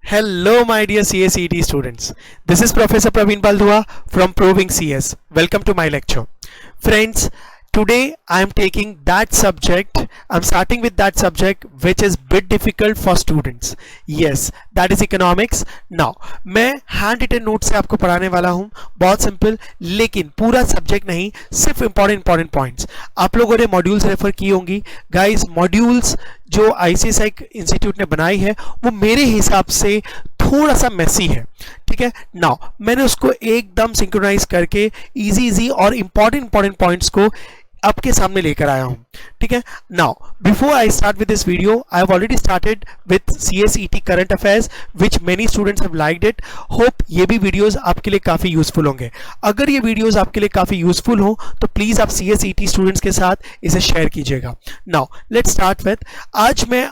Hello, my dear CACET students. This is Professor Praveen Baldua from Proving CS. Welcome to my lecture. Friends, today I am taking that subject. I'm starting with that subject which is bit difficult for students. Yes, that is economics. Now, मैं hand written note से आपको पढ़ाने वाला हूँ. बहुत simple, लेकिन पूरा subject नहीं, सिर्फ इंपॉर्टेंट पॉइंट्स. आप लोगों ने मॉड्यूल्स रेफर की होंगी. गाइस, मॉड्यूल्स जो ICSI इंस्टीट्यूट ने बनाई है वो मेरे हिसाब से थोड़ा सा मेसी है. ठीक है. नाउ मैंने उसको एकदम सिंक्रोनाइज करके इजी और इंपॉर्टेंट पॉइंट्स को आपके सामने लेकर आया हूं. ठीक है. Now before I start with this video, I have already started with CSET current affairs which many students have liked it. Hope ये भी वीडियोस आपके लिए काफी यूजफुल होंगे. अगर ये वीडियोस आपके लिए काफी यूजफुल हो तो प्लीज आप CSET स्टूडेंट्स के साथ इसे शेयर कीजिएगा. नाउ लेट्स स्टार्ट विद, आज मैं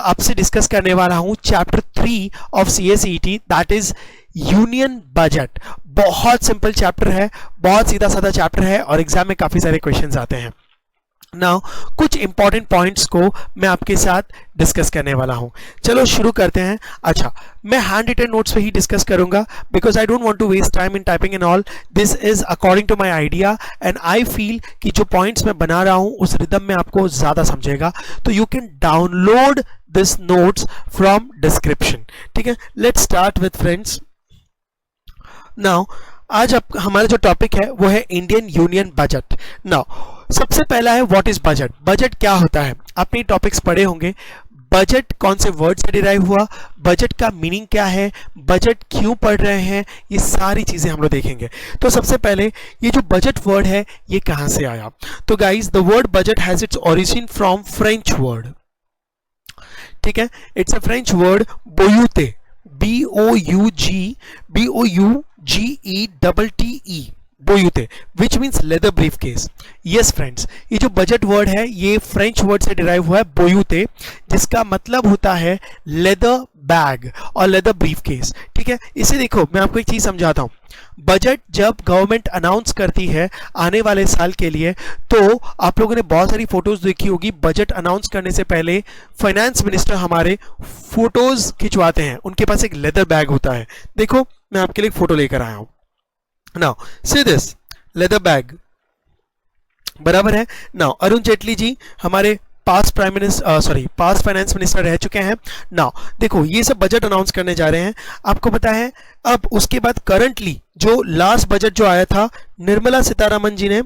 आपसे डिस्कस करने वाला हूं chapter 3 of CSET, that is union budget. बहुत सिंपल चैप्टर है, बहुत सीधा साधा चैप्टर है और एग्जाम में काफी सारे क्वेश्चंस आते हैं. नाउ कुछ इंपॉर्टेंट पॉइंट्स को मैं आपके साथ डिस्कस करने वाला हूं. चलो शुरू करते हैं. अच्छा, मैं हैंड रिटन नोट्स पे ही डिस्कस करूंगा because I don't want to waste time in typing and all. This is according to my idea and I feel कि जो पॉइंट्स मैं बना रहा हूं उस रिदम में आपको ज्यादा समझेगा. तो you can download this notes from description. ठीक है. Let's start with friends. Now आज हमारा जो टॉपिक है वो है इंडियन यूनियन बजट. नाउ सबसे पहला है व्हाट इज बजट. बजट क्या होता है? आपने टॉपिक्स पढ़े होंगे. बजट कौन से वर्ड से डिराइव हुआ, बजट का मीनिंग क्या है, बजट क्यों पढ़ रहे हैं, ये सारी चीजें हम लोग देखेंगे. तो सबसे पहले ये जो बजट वर्ड है ये कहां से आया? तो guys, the word budget has its origin from French word. ठीक है. It's a French word bougette, BOUGETTE, bougette, which means leather briefcase. Yes friends, ये जो बजट वर्ड है ये फ्रेंच वर्ड से डिराइव हुआ है बोयूते, जिसका मतलब होता है लेदर बैग और लेदर ब्रीफ केस. ठीक है. इसे देखो, मैं आपको एक चीज समझाता हूं. बजट जब गवर्नमेंट अनाउंस करती है आने वाले साल के लिए, तो आप लोगों ने बहुत सारी फोटोज देखी होगी. बजट अनाउंस करने से पहले फाइनेंस मिनिस्टर हमारे फोटोज खिंचवाते हैं. उनके पास एक लेदर बैग होता है. देखो, मैं आपके लिए एक फोटो लेकर आया हूं. Now see this leather bag, बराबर है. नाउ अरुण जेटली जी हमारे पास्ट फाइनेंस मिनिस्टर रह चुके हैं. नाउ देखो, ये सब बजट अनाउंस करने जा रहे हैं. आपको पता है, अब उसके बाद करंटली जो लास्ट बजट जो आया था, निर्मला सीतारमण जी ने,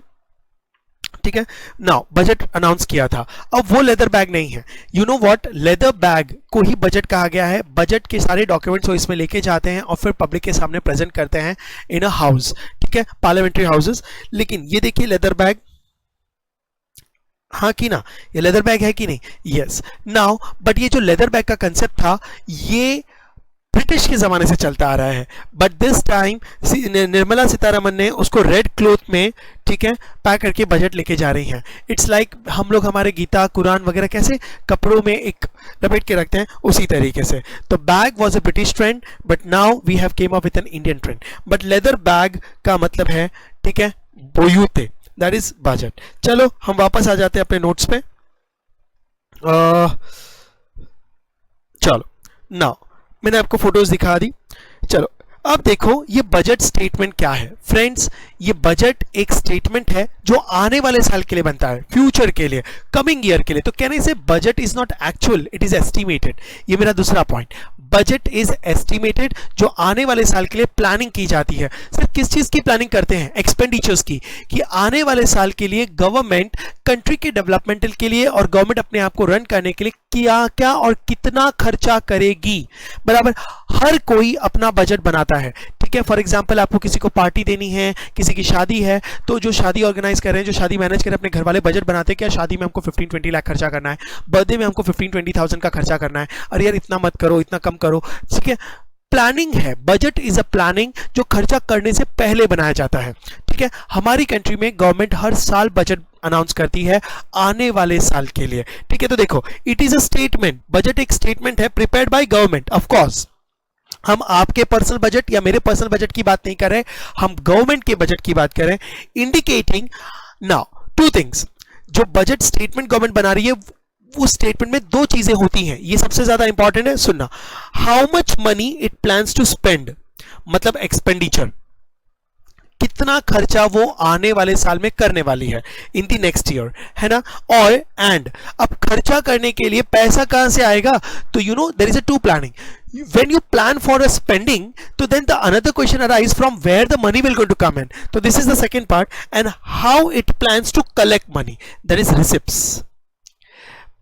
ठीक है, नाउ बजट अनाउंस किया था. अब वो लेदर बैग नहीं है. You know what, leather bag को ही बजट कहा गया है. बजट के सारे डॉक्यूमेंट्स वो इसमें लेके जाते हैं और फिर पब्लिक के सामने प्रेजेंट करते हैं इन अ हाउस. ठीक है, पार्लियामेंट्री हाउसेस. लेकिन ये देखिए लेदर बैग, हाँ कि ना, ये लेदर बैग है कि नहीं? यस. नाउ बट ये जो लेदर बैग का कंसेप्ट था ये ब्रिटिश के जमाने से चलता आ रहा है. But this time Nirmala Sitharaman ने उसको रेड क्लॉथ में, ठीक है, पैक करके बजट लेके जा रही हैं. इट्स लाइक हम लोग हमारे गीता कुरान वगैरह कैसे कपड़ों में एक लपेट के रखते हैं, उसी तरीके से. तो bag was a British trend but now we have came up with an Indian trend. But leather bag का मतलब है, ठीक है, बोयूते, दैट इज बजट. चलो हम वापस आ जाते हैं अपने नोट्स पे. चलो, नाउ मैंने आपको फोटोज दिखा दी. चलो अब देखो ये बजट स्टेटमेंट क्या है. फ्रेंड्स, ये बजट एक स्टेटमेंट है जो आने वाले साल के लिए बनता है, फ्यूचर के लिए, कमिंग ईयर के लिए. तो कहने से budget is not actual, it is estimated. ये मेरा दूसरा पॉइंट. बजट इज एस्टिमेटेड, जो आने वाले साल के लिए प्लानिंग की जाती है. सिर्फ किस चीज की प्लानिंग करते हैं? एक्सपेंडिचर्स की, कि आने वाले साल के लिए गवर्नमेंट कंट्री के डेवलपमेंटल के लिए और गवर्नमेंट अपने आप को रन करने के लिए क्या और कितना खर्चा करेगी. बराबर. हर कोई अपना बजट बनाता है. ठीक है. फॉर एग्जांपल, आपको किसी को पार्टी देनी है, किसी की शादी है, तो जो शादी ऑर्गेनाइज कर रहे हैं, जो शादी मैनेज कर रहे हैं, अपने घर वाले बजट बनाते हैं. क्या शादी में हमको 15-20 लाख खर्चा करना है, बर्थडे में हमको 15-20,000 का खर्चा करना है. अरे यार इतना मत करो, इतना कम करो. ठीक है. प्लानिंग है. बजट इज अ प्लानिंग जो खर्चा करने से पहले बनाया जाता है. ठीक है. हमारी कंट्री में गवर्नमेंट हर साल बजट अनाउंस करती है आने वाले साल के लिए. ठीक है. तो देखो, it is a statement. Budget एक स्टेटमेंट है prepared by government. Of course हम आपके पर्सनल बजट या मेरे पर्सनल बजट की बात नहीं कर रहे, हम गवर्नमेंट के बजट की बात कर रहे हैं. Indicating now two things. जो बजट स्टेटमेंट गवर्नमेंट बना रही है उस स्टेटमेंट में दो चीजें होती हैं, ये सबसे ज्यादा इंपॉर्टेंट है, सुनना। How much money it plans to spend, मतलब एक्सपेंडिचर, कितना खर्चा वो आने वाले साल में करने वाली है, इन दी नेक्स्ट ईयर, है ना। और एंड अब खर्चा करने के लिए पैसा कहां से आएगा, तो you know there is a to planning. When you plan for a spending, so then the another question arises from where the money will going to come in. So this is the second part, and how it plans to collect money, that is receipts.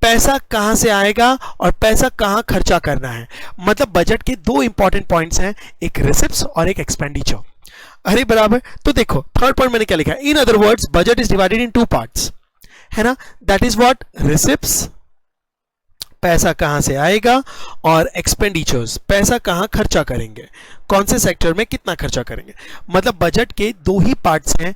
पैसा कहां से आएगा और पैसा कहां खर्चा करना है, मतलब बजट के दो इंपॉर्टेंट पॉइंट्स हैं, एक रिसिप्ट्स और एक एक्सपेंडिचर. अरे बराबर. तो देखो थर्ड पॉइंट मैंने क्या लिखा है, in other words budget is divided in two parts, है ना. दैट इज व्हाट, रिसिप्ट्स, पैसा कहां से आएगा, और एक्सपेंडिचर्स, पैसा कहां खर्चा करेंगे, कौन से सेक्टर में कितना खर्चा करेंगे. मतलब बजट के दो ही पार्ट्स हैं,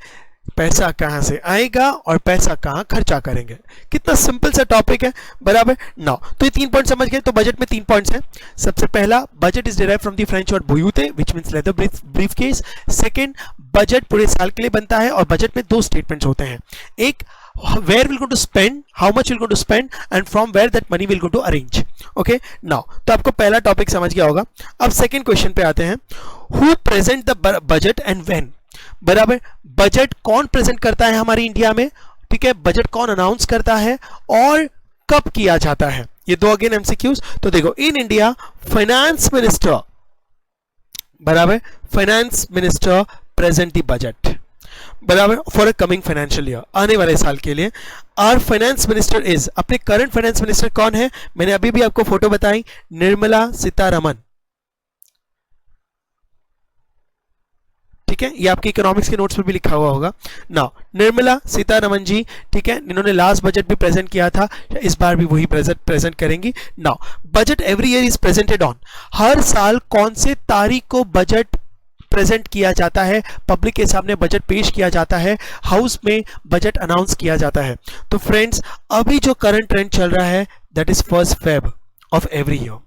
पैसा कहां से आएगा और पैसा कहां खर्चा करेंगे. कितना सिंपल सा टॉपिक है, बराबर. नाउ तो ये 3 पॉइंट समझ गए. तो बजट में 3 पॉइंट्स हैं. सबसे पहला, budget is derived from the French word bougette which means leather briefcase. Second, budget पूरे साल के लिए बनता है और बजट में दो स्टेटमेंट्स होते हैं, एक where will go to spend, how much will go to spend, and from where that money will go to arrange. Okay, now तो आपको पहला टॉपिक समझ गया होगा. अब सेकंड क्वेश्चन पे आते हैं, who present the budget and when. बराबर. बजट कौन प्रेजेंट करता है हमारी इंडिया में, ठीक है, बजट कौन अनाउंस करता है और कब किया जाता है, ये दो अगेन एमसीक्यूज. तो देखो, इन इंडिया फाइनेंस मिनिस्टर, बराबर, finance minister present the budget, बराबर, for a coming financial year, आने वाले साल के लिए. आर फाइनेंस मिनिस्टर इज, अपने करंट फाइनेंस मिनिस्टर कौन है, मैंने अभी भी आपको फोटो बताई, निर्मला सीतारमन. ठीक है, ये आपके इकोनॉमिक्स के नोट्स में भी लिखा हुआ होगा. नाउ निर्मला सीतारमन जी, ठीक है, इन्होंने लास्ट बजट भी प्रेजेंट किया था, इस बार भी वही प्रेजेंट करेंगी. Now budget every year is presented on, हर साल कौन से तारीख को बजट प्रेजेंट किया जाता है, पब्लिक के सामने बजट पेश किया जाता है, हाउस में बजट अनाउंस किया जाता है. तो फ्रेंड्स, अभी जो करंट ट्रेंड चल रहा है that is 1 Feb of every year.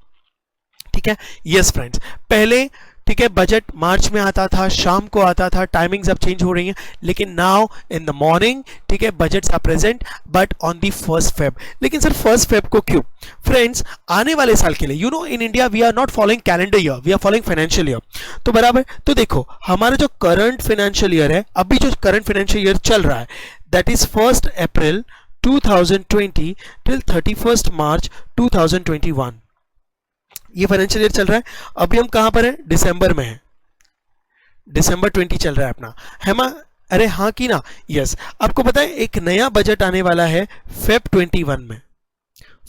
ठीक है, यस फ्रेंड्स, पहले ठीक है बजट मार्च में आता था, शाम को आता था, टाइमिंग्स अब चेंज हो रही हैं, लेकिन नाउ इन द मॉर्निंग, ठीक है, budgets are present but on the 1 Feb. लेकिन सर 1 Feb को क्यों? फ्रेंड्स, आने वाले साल के लिए, you know in India we are not following calendar year, we are following financial year. तो बराबर. तो देखो, हमारा जो करंट फाइनेंशियल ईयर है, अभी जो करंट फाइनेंशियल ईयर चल रहा है, that is 1 April 2020 till 31 March 2021. ये फाइनेंशियल ईयर चल रहा है. अभी हम कहां पर हैं, दिसंबर में है, दिसंबर 20 चल रहा है अपना, है ना. अरे हाँ की ना, यस. आपको पता है एक नया बजट आने वाला है Feb 21 में,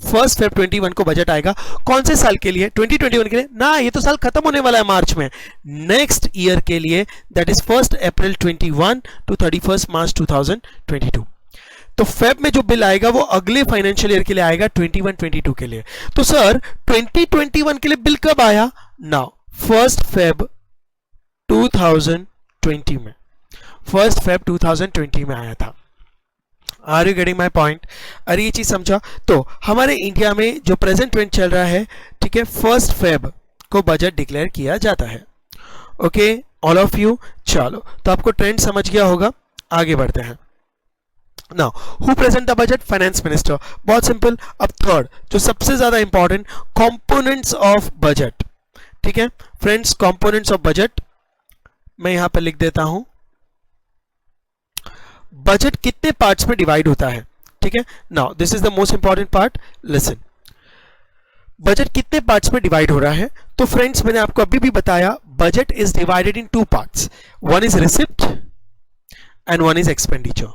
1 Feb 21 को बजट आएगा. कौन से साल के लिए, 2021 के लिए ना, ये तो साल खत्म होने वाला है मार्च में, नेक्स्ट ईयर के लिए, that is 1 April 21 to 31 March 2022. तो फेब में जो बिल आएगा वो अगले फाइनेंशियल ईयर के लिए आएगा, 21-22 के लिए. तो सर 2021 के लिए बिल कब आया, नाउ 1 Feb 2020 में, 1 Feb 2020 में आया था. Are you getting my point? अरे ये चीज समझा. तो हमारे इंडिया में जो प्रेजेंट ट्रेंड चल रहा है, ठीक है, 1 Feb को बजट डिक्लेयर किया जाता है. Okay all of you. चलो, तो आपको ट्रेंड समझ गया होगा, आगे बढ़ते हैं. Now, who present the budget? Finance Minister. बहुत सिंपल. अब थर्ड, जो सबसे ज्यादा इंपॉर्टेंट, कंपोनेंट्स ऑफ बजट. ठीक है फ्रेंड्स, कंपोनेंट्स ऑफ बजट मैं यहां पर लिख देता हूं. बजट कितने पार्ट्स में डिवाइड होता है, ठीक है. Now this is the most important part, listen. Budget कितने पार्ट्स में डिवाइड हो रहा है? तो फ्रेंड्स, मैंने आपको अभी भी बताया, budget is divided in 2 parts. One is receipt and one is expenditure.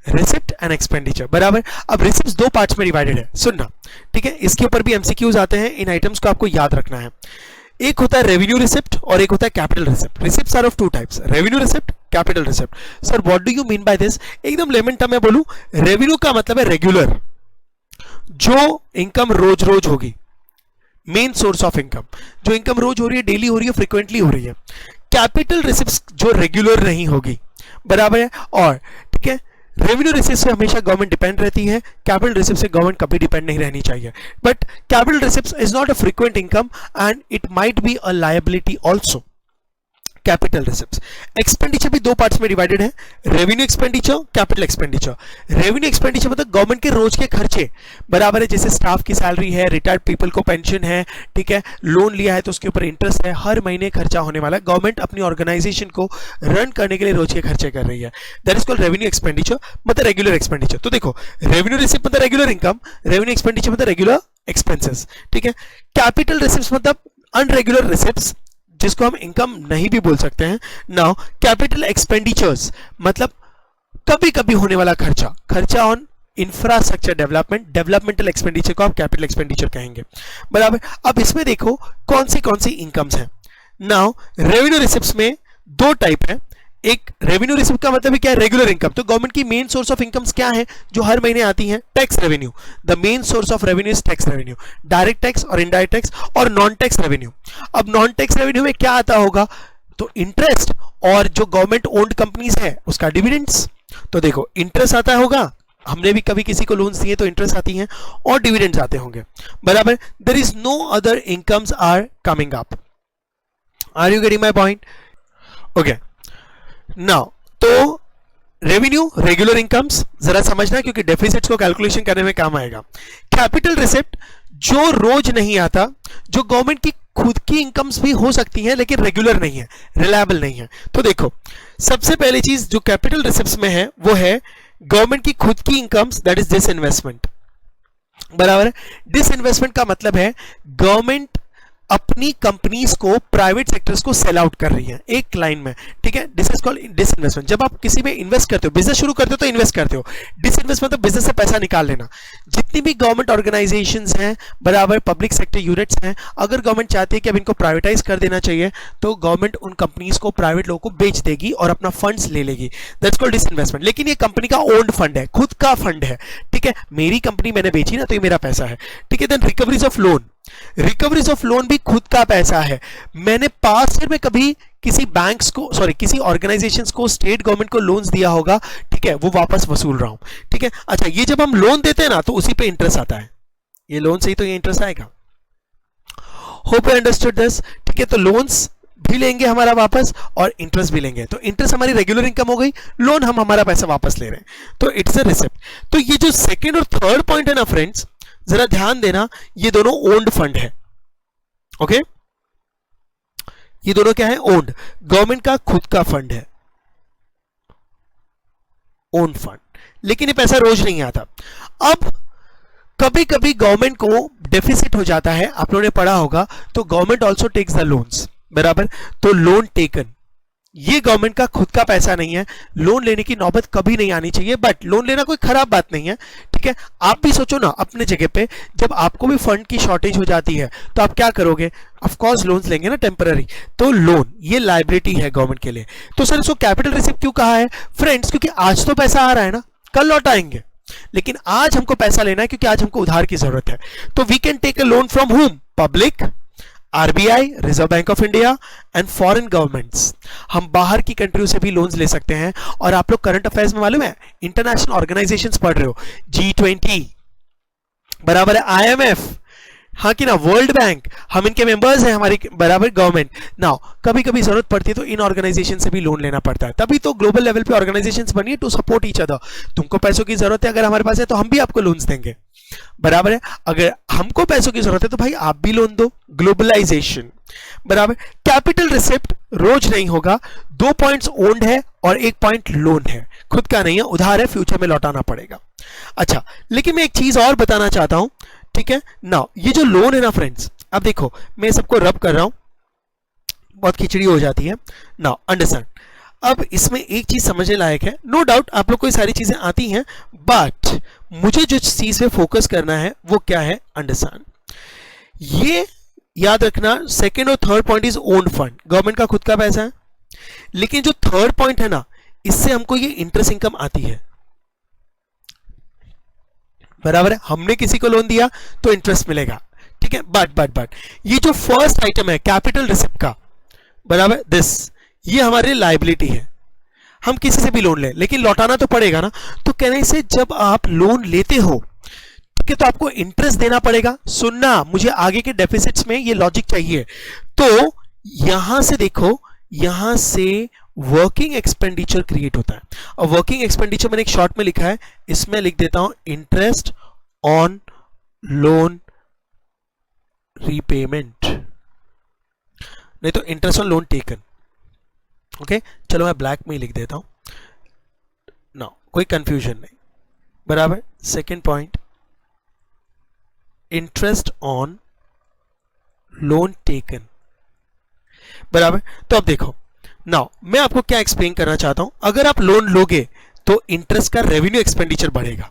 Receipt and expenditure, बराबर. अब रिसिप्ट 2 पार्ट्स में डिवाइडेड है, सुनना, ठीक है. इसके ऊपर भी एमसीक्यूज आते हैं, इन आइटम्स को आपको याद रखना है. एक होता है रेवेन्यू रिसिप्ट और एक होता है capital receipt. Receipts are of 2 types, revenue receipt, capital receipt. Sir what do you mean by this? एकदम लेमन टर्म में बोलूं, रेवेन्यू का मतलब है रेगुलर, जो इनकम रोज रोज होगी, मेन सोर्स ऑफ इनकम, जो इनकम रोज हो रही है, डेली हो रही है, फ्रीक्वेंटली हो रही है. कैपिटल रिसिप्ट्स जो रेगुलर नहीं होगी, बराबर है. और ठीक है, रेवेन्यू रिसिप्ट से हमेशा गवर्नमेंट डिपेंड रहती है, कैपिटल रिसिप्ट से गवर्नमेंट कभी डिपेंड नहीं रहनी चाहिए. But capital receipt is not a frequent income and it might be a liability also. Capital receipts. Expenditure भी दो पार्ट्स में डिवाइडेड है, revenue expenditure, capital expenditure. Revenue expenditure मतलब गवर्नमेंट के रोज के खर्चे, बराबर है, जैसे स्टाफ की सैलरी है, रिटायर्ड पीपल को पेंशन है, ठीक है, लोन लिया है तो उसके ऊपर इंटरेस्ट है, हर महीने खर्चा होने वाला है। गवर्नमेंट अपनी ऑर्गेनाइजेशन को रन करने के लिए रोज के खर्चे कर रही है, that is called revenue expenditure, मतलब रेगुलर एक्सपेंडिचर। तो देखो, रेवेन्यू रिसिप्ट मतलब रेगुलर इनकम, रेवेन्यू एक्सपेंडिचर मतलब रेगुलर एक्सपेंसेस, ठीक है। कैपिटल रिसिप्ट्स मतलब अनरेगुलर रिसिप्ट्स, जिसको हम इनकम नहीं भी बोल सकते हैं। नाउ कैपिटल एक्सपेंडिचर्स मतलब कभी कभी होने वाला खर्चा, खर्चा on infrastructure development, developmental expenditure को आप कैपिटल एक्सपेंडिचर कहेंगे, बराबर। अब इसमें देखो कौन सी इनकम्स हैं। नाउ रेवेन्यू रिसिप्ट्स में दो टाइप है, एक रेवेन्यू रिसिप्ट का मतलब क्या है, रेगुलर इनकम। तो गवर्नमेंट की मेन सोर्स ऑफ इनकम्स क्या है जो हर महीने आती हैं, tax revenue. The main source of revenue is tax revenue, direct tax और इनडायरेक्ट टैक्स और नॉन टैक्स रेवेन्यू। अब नॉन टैक्स रेवेन्यू में क्या आता होगा, तो इंटरेस्ट और जो गवर्नमेंट ओन्ड कंपनीज है उसका डिविडेंड्स। तो देखो इंटरेस्ट आता होगा, हमने भी कभी किसी को लोन्स दिए तो इंटरेस्ट आती हैं और डिविडेंड्स आते होंगे, बराबर। There is no other incomes are coming up. Are you getting my point? Okay, now तो रेवेन्यू रेगुलर इनकम्स जरा समझना, क्योंकि डेफिसिट्स को कैलकुलेशन करने में काम आएगा। कैपिटल रिसिप्ट जो रोज नहीं आता, जो गवर्नमेंट की खुद की इनकम्स भी हो सकती है लेकिन रेगुलर नहीं है, रिलायबल नहीं है। तो देखो सबसे पहली चीज जो कैपिटल रिसिप्ट्स में है वो है गवर्नमेंट की खुद की इनकम्स, दैट इज डिसइन्वेस्टमेंट, बराबर है। डिसइन्वेस्टमेंट का मतलब है गवर्नमेंट अपनी कंपनीज को, प्राइवेट सेक्टर्स को सेल आउट कर रही है एक लाइन में, ठीक है। This is called disinvestment. जब आप किसी में इन्वेस्ट करते हो, बिजनेस शुरू करते हो तो इन्वेस्ट करते हो, डिसइन्वेस्टमेंट मतलब बिजनेस से पैसा निकाल लेना। जितनी भी गवर्नमेंट ऑर्गेनाइजेशंस हैं, बराबर, पब्लिक सेक्टर यूनिट्स हैं, अगर गवर्नमेंट चाहती है कि अब इनको प्राइवेटाइज कर देना चाहिए तो गवर्नमेंट उन कंपनीज को प्राइवेट लोगों को बेच देगी और अपना फंड्स ले लेगी, दैट्स कॉल्ड डिसइन्वेस्टमेंट। लेकिन ये कंपनी का ओन्ड फंड है, खुद का फंड है, ठीक है, मेरी कंपनी मैंने बेची ना तो ये मेरा पैसा है, ठीक है। Then recoveries of loan, recoveries of loan भी खुद का पैसा है। मैंने पास्ट ईयर में कभी किसी बैंक्स को, सॉरी किसी ऑर्गेनाइजेशंस को, स्टेट गवर्नमेंट को लोन्स दिया होगा, ठीक है, वो वापस वसूल रहा हूं, ठीक है। अच्छा, ये जब हम लोन देते हैं ना तो उसी पे इंटरेस्ट आता है, ये लोन से ही तो ये इंटरेस्ट आएगा। होप यू अंडरस्टूड दिस, ठीक है। तो लोन्स भी लेंगे हमारा वापस और इंटरेस्ट भी लेंगे, तो इंटरेस्ट हमारी रेगुलर इनकम हो गई, लोन हम हमारा पैसा वापस ले रहे हैं, तो इट्स अ रिसिप्ट। तो ये जो सेकेंड और थर्ड पॉइंट है ना फ्रेंड्स, जरा ध्यान देना, ये दोनों ओन्ड फंड है, ओके। ये दोनों क्या है, ओन्ड, गवर्नमेंट का खुद का फंड है, ओन फंड, लेकिन ये पैसा रोज नहीं आता। अब कभी कभी गवर्नमेंट को डेफिसिट हो जाता है, आप लोगों ने पढ़ा होगा, तो government also takes the loans, बराबर। तो लोन टेकन, ये गवर्नमेंट का खुद का पैसा नहीं है, लोन लेने की नौबत कभी नहीं आनी चाहिए, बट लोन लेना कोई खराब बात नहीं है, ठीक है। आप भी सोचो ना अपने जगह पे, जब आपको भी फंड की शॉर्टेज हो जाती है तो आप क्या करोगे, ऑफ कोर्स लोन्स लेंगे ना टेम्पररी। तो लोन ये लायबिलिटी है गवर्नमेंट के लिए। तो सर इसको कैपिटल रिसिप्ट क्यों कहा है फ्रेंड्स, क्योंकि आज तो पैसा आ रहा है ना, कल लौट आएंगे, लेकिन आज हमको पैसा लेना है क्योंकि आज हमको उधार की जरूरत है। तो we can take a loan from whom, public, RBI, reserve bank of India and foreign governments. हम बाहर की कंट्रियों से भी लोन्स ले सकते हैं। और आप लोग करंट अफेयर्स में मालूम है इंटरनेशनल ऑर्गेनाइजेशंस पढ़ रहे हो, G20, बराबर है, IMF, हाँ कि ना, वर्ल्ड बैंक, हम इनके मेंबर्स हैं, हमारी बराबर गवर्नमेंट। नाउ कभी कभी जरूरत पड़ती है तो इन ऑर्गेनाइजेशन से भी लोन लेना पड़ता है, तभी तो ग्लोबल लेवल पे ऑर्गेनाइजेशंस बनी है टू सपोर्ट ईच अदर। तुमको पैसों की जरूरत है, अगर हमारे पास है तो हम भी आपको लोन्स देंगे, बराबर है। अगर हमको पैसों की जरूरत है तो भाई आप भी लोन दो, ग्लोबलाइजेशन, बराबर। कैपिटल रिसिप्ट रोज नहीं होगा, 2 पॉइंट्स ओन्ड है और 1 पॉइंट लोन है, खुद का नहीं है, उधार है, फ्यूचर में लौटाना पड़ेगा। अच्छा, लेकिन मैं एक चीज और बताना चाहता हूं, ठीक है। नाउ ये जो लोन है ना फ्रेंड्स, अब देखो मैं सबको रब कर रहा हूं, बहुत खिचड़ी हो जाती है। नाउ अंडरस्टैंड, अब इसमें एक चीज समझने लायक है, नो डाउट आप लोग को ये सारी चीजें आती हैं, बट मुझे जो चीज पे फोकस करना है वो क्या है, अंडरस्टैंड। ये याद रखना, सेकेंड और third point is own fund, government का खुद का पैसा है, लेकिन जो थर्ड पॉइंट है ना, इससे हमको ये इंटरेस्ट इनकम आती है, बराबर है। हमने किसी को लोन दिया तो इंटरेस्ट मिलेगा, ठीक है। बट ये जो फर्स्ट आइटम है कैपिटल रिसिप्ट का, बराबर, दिस, ये हमारी लायबिलिटी है। हम किसी से भी लोन लें लेकिन लौटाना तो पड़ेगा ना, तो कहने से जब आप लोन लेते हो, ठीक है, तो आपको इंटरेस्ट देना पड़ेगा। सुनना, मुझे आगे के डेफिसिट्स में ये लॉजिक चाहिए। तो यहां से देखो, यहां से वर्किंग एक्सपेंडिचर क्रिएट होता है। और वर्किंग एक्सपेंडिचर मैंने एक शॉर्ट में लिखा है, इसमें लिख देता हूं इंटरेस्ट ऑन लोन रीपेमेंट, नहीं तो interest on loan taken. Okay, चलो मैं ब्लैक में ही लिख देता हूं ना, कोई कंफ्यूजन नहीं, बराबर। Second point, interest on loan taken, बराबर। तो अब देखो नाउ मैं आपको क्या एक्सप्लेन करना चाहता हूं, अगर आप लोन लोगे तो इंटरेस्ट का रेवेन्यू एक्सपेंडिचर बढ़ेगा,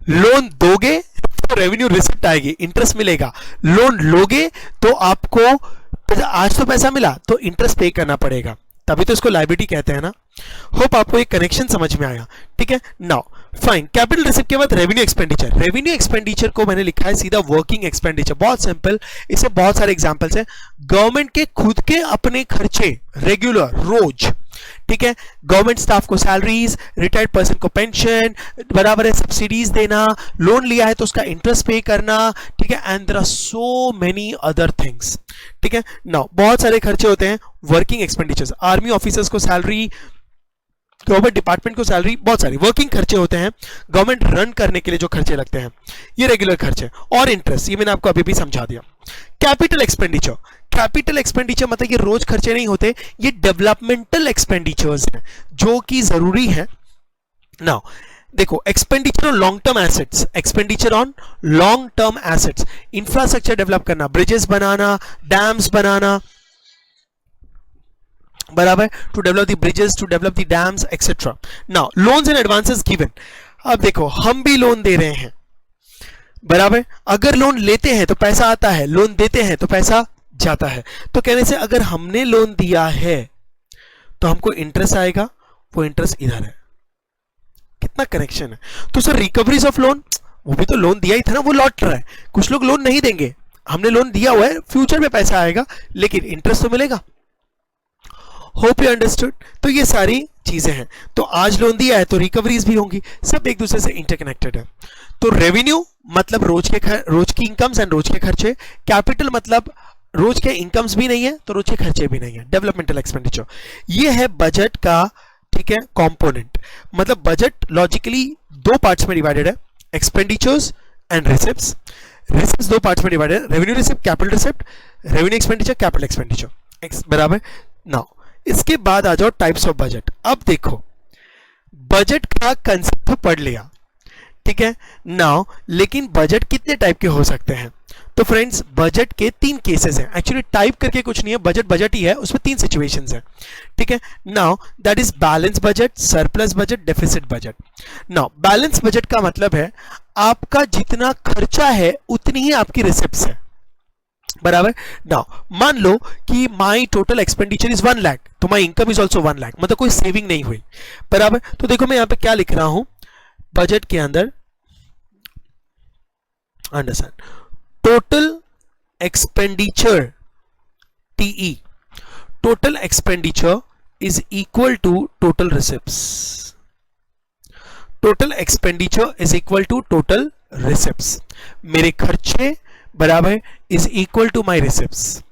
लोन दोगे तो रेवेन्यू रिसिप्ट आएगी, इंटरेस्ट मिलेगा। लोन लोगे तो आपको आज तो पैसा मिला तो इंटरेस्ट पे करना पड़ेगा, तभी तो इसको लायबिलिटी कहते हैं ना। होप आपको एक कनेक्शन समझ में आया, ठीक है। नाउ फाइन, कैपिटल रिसिप्ट के बाद रेवेन्यू एक्सपेंडिचर। रेवेन्यू एक्सपेंडिचर को मैंने लिखा है सीधा वर्किंग एक्सपेंडिचर, बहुत सिंपल, इससे बहुत सारे एग्जांपल्स हैं। गवर्नमेंट के खुद के अपने खर्चे रेगुलर रोज, ठीक है, गवर्नमेंट स्टाफ को सैलरीज, रिटायर्ड पर्सन को पेंशन, बराबर है, सब्सिडीज देना, लोन लिया है तो उसका इंटरेस्ट पे करना, ठीक है, and there are so many other things, ठीक है। नाउ बहुत सारे खर्चे होते हैं वर्किंग एक्सपेंडिचर्स, आर्मी ऑफिसर्स को सैलरी, गवर्नमेंट डिपार्टमेंट को सैलरी, बहुत सारी वर्किंग खर्चे होते हैं, गवर्नमेंट रन करने के लिए जो खर्चे लगते हैं ये रेगुलर खर्चे, और इंटरेस्ट, ये मैंने आपको अभी भी समझा दिया। कैपिटल एक्सपेंडिचर, कैपिटल एक्सपेंडिचर मतलब ये रोज खर्चे नहीं होते, ये डेवलपमेंटल एक्सपेंडिचर्स हैं जो कि जरूरी है। नाउ देखो, expenditure on long term assets, expenditure on long term assets, infrastructure develop करना, ब्रिजेस बनाना, डैम्स बनाना, बराबर, to develop the bridges, to develop the dams etcetera. Now loans and advances given, अब देखो हम भी लोन दे रहे हैं, बराबर, अगर लोन लेते हैं तो पैसा आता है, लोन देते हैं तो पैसा जाता है। तो कहने से अगर हमने लोन दिया है तो हमको इंटरेस्ट आएगा, वो इंटरेस्ट इधर है, कितना कनेक्शन है। तो सर रिकवरीज ऑफ लोन, वो भी तो लोन दिया ही था ना, वो लौट रहा है। कुछ लोग लोन नहीं देंगे, हमने लोन दिया हुआ है, फ्यूचर में पैसा आएगा लेकिन इंटरेस्ट तो मिलेगा। Hope you understood. तो ये सारी चीजें हैं, तो आज लोन दिया है तो रिकवरीज भी होंगी, सब एक दूसरे से इंटरकनेक्टेड है। तो रेवेन्यू मतलब रोज की इनकम्स एंड रोज के खर्चे, कैपिटल मतलब रोज के इनकम्स भी नहीं है तो रोज के खर्चे भी नहीं है, डेवलपमेंटल एक्सपेंडिचर। ये है बजट का, ठीक है, कंपोनेंट। मतलब बजट लॉजिकली दो पार्ट्स में डिवाइडेड है, एक्सपेंडिचर्स एंड रिसिप्ट्स। रिसिप्ट्स दो पार्ट्स में डिवाइडेड है, revenue receipt, capital receipt, revenue expenditure, capital expenditure, बराबर। नाउ इसके बाद आ जाओ टाइप्स ऑफ बजट। अब देखो बजट का कंसेप्ट पढ़ लिया, ठीक है। नाउ लेकिन बजट कितने टाइप के हो सकते हैं, तो फ्रेंड्स बजट के तीन केसेस हैं, एक्चुअली टाइप करके कुछ नहीं है, बजट बजट ही है, उसमें तीन सिचुएशंस हैं, ठीक है। Now that is balance budget, surplus budget, deficit budget. Now balance budget का मतलब है आपका जितना खर्चा है उतनी ही आपकी रिसिप्ट्स है, बराबर। नाउ मान लो कि my total expenditure is 1 lakh, तो my income is also 1 lakh, मतलब कोई सेविंग नहीं हुई, बराबर। तो देखो मैं यहां पे क्या लिख रहा हूं बजट के अंदर, understand, total expenditure TE, total expenditure is equal to total receipts, total expenditure is equal to total receipts, मेरे खर्चे बराबर is equal to my receipts.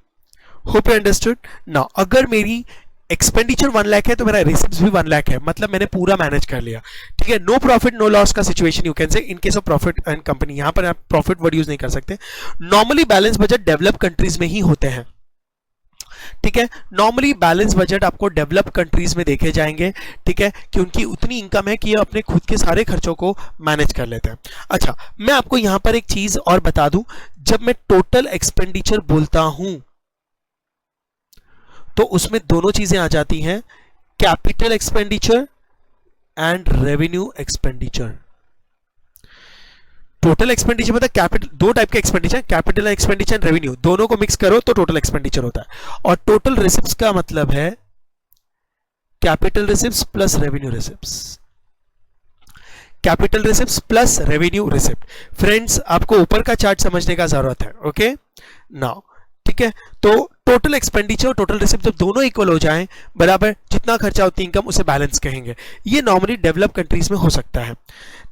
Hope you understood. Now अगर मेरी एक्सपेंडिचर 1 लाख है तो मेरा रिसिप्ट्स भी 1 लाख है, मतलब मैंने पूरा मैनेज कर लिया, ठीक है। नो प्रॉफिट नो लॉस का situation you can say in case of profit and company, यहां पर आप प्रॉफिट वर्ड यूज नहीं कर सकते। Normally balance budget develop countries में ही होते हैं, ठीक है। नॉर्मली बैलेंस बजट आपको डेवलप कंट्रीज में देखे जाएंगे, ठीक है, कि उनकी उतनी इनकम है कि ये अपने खुद के सारे खर्चों को मैनेज कर लेते हैं। अच्छा, मैं आपको यहां पर एक चीज और बता दूं, जब मैं टोटल एक्सपेंडिचर बोलता हूं तो उसमें दोनों चीजें आ जाती हैं, capital expenditure and revenue expenditure. Total expenditure मतलब कैपिटल, दो टाइप के expenditure, capital expenditure and revenue, दोनों को मिक्स करो तो टोटल एक्सपेंडिचर होता है। और टोटल रिसिप्ट्स का मतलब है capital receipts plus revenue receipts, capital receipts plus revenue receipt. Friends आपको ऊपर का चार्ट समझने का जरूरत है, ओके। नाउ ठीक है, तो टोटल एक्सपेंडिचर और टोटल रिसिप्ट जब दोनों इक्वल हो जाएं, बराबर, जितना खर्चा होती इनकम उसे बैलेंस कहेंगे। ये नॉर्मली डेवलप कंट्रीज में हो सकता है,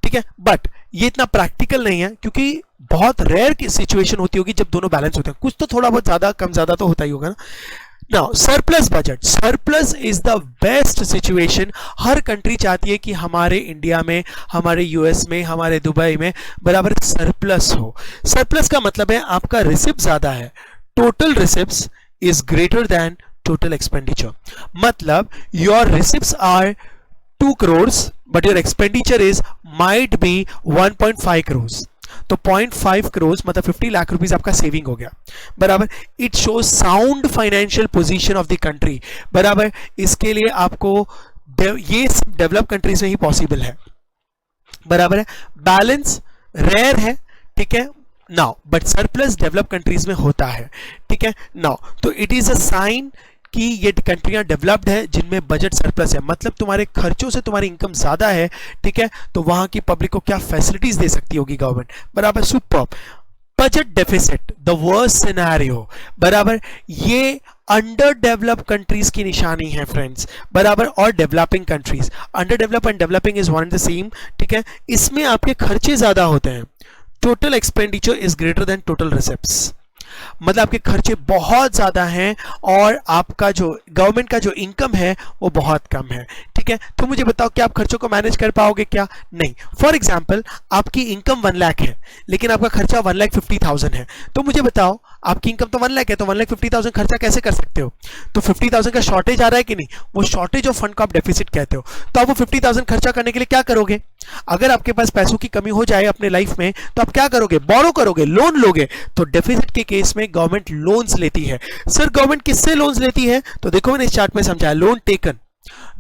ठीक है, बट ये इतना प्रैक्टिकल नहीं है क्योंकि बहुत रेयर की सिचुएशन होती होगी जब दोनों बैलेंस होते हैं। कुछ तो थोड़ा बहुत ज्यादा कम ज्यादा तो होता ही होगा ना, now surplus budget, surplus is the best situation. Her country चाहती है कि हमारे इंडिया में, हमारे यूएस में, हमारे दुबई में बराबर सरप्लस हो। सरप्लस का मतलब है आपका रिसिप्ट ज्यादा है, total receipts is greater than total expenditure. मतलब your receipts are 2 crores but your expenditure is might be 1.5 crores, तो 0.5 crores मतलब 50 लाख रुपीस आपका सेविंग हो गया बराबर। It shows sound financial position of the country बराबर। इसके लिए आपको ये डेवलप कंट्रीज में ही पॉसिबल है बराबर है। बैलेंस रेयर है, ठीक है now, but surplus develop countries में होता है, ठीक है नाउ। तो इट इज अ साइन कि ये कंट्रियां डेवलप्ड है जिनमें बजट सरप्लस है, मतलब तुम्हारे खर्चों से तुम्हारी इनकम ज्यादा है, ठीक है, तो वहां की पब्लिक को क्या फैसिलिटीज दे सकती होगी गवर्नमेंट बराबर। Super. Budget deficit the worst scenario बराबर, ये अंडर डेवलप कंट्रीज की निशानी है फ्रेंड्स बराबर, और developing countries. Under develop and developing is one and the same, ठीक है। इसमें आपके खर्चे ज्यादा होते हैं, total expenditure is greater than total receipts, मतलब आपके खर्चे बहुत ज्यादा हैं और आपका जो गवर्नमेंट का जो इनकम है वो बहुत कम है, ठीक है। तो मुझे बताओ कि आप खर्चों को मैनेज कर पाओगे क्या? नहीं। फॉर एग्जांपल आपकी इनकम 1 लाख है लेकिन आपका खर्चा 1,50,000 है, तो मुझे बताओ आपकी इनकम तो 1 लाख है, तो 1,50,000 खर्चा कैसे कर सकते हो? तो 50,000 का शॉर्टेज आ रहा है कि नहीं, वो शॉर्टेज ऑफ फंड को आप डेफिसिट कहते हो। तो आप वो 50,000 खर्चा करने के लिए क्या करोगे? अगर आपके पास पैसों की कमी हो जाए अपने लाइफ में तो आप क्या करोगे? बोरो करोगे, लोन लोगे। तो डेफिसिट के केस में गवर्नमेंट लोन्स लेती है। सर गवर्नमेंट किससे लोन्स लेती है? तो देखो मैंने इस चार्ट में समझाया, लोन टेकन।